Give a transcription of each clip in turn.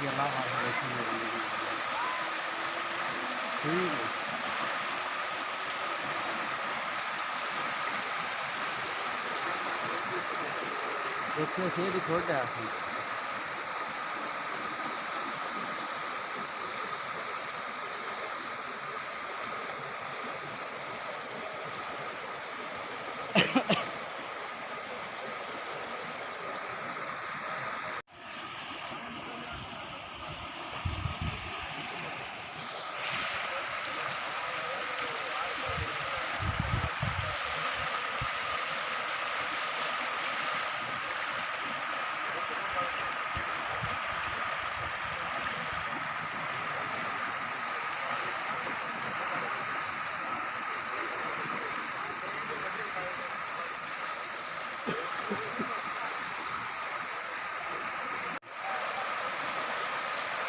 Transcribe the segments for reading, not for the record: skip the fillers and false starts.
ਬਾਕੀ ਅੱਲਾਹ ਵਾਸਤੇ ਦੇਖੀ ਠੀਕ ਹੈ। ਦੇਖੋ ਖੇਡ ਛੋਟਾ ਸੀ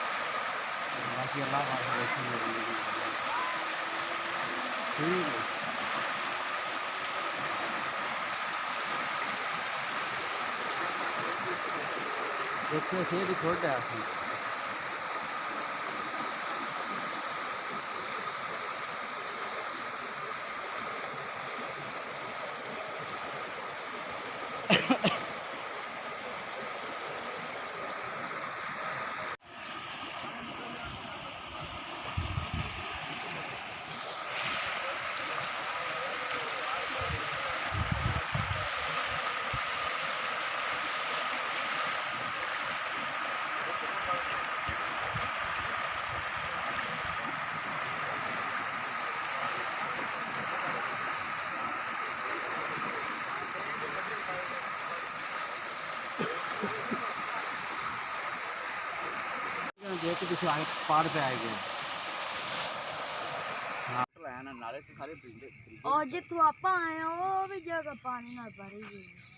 बाकी अल्लाह वास्ते देखी ठीक है। देखो खेड छोटा सी देख के पीछे आगे पहाड़ पे आएंगे। हाँ नाले तो सारे और जितों आप आए हो वो भी जगह पानी ना भरी गई।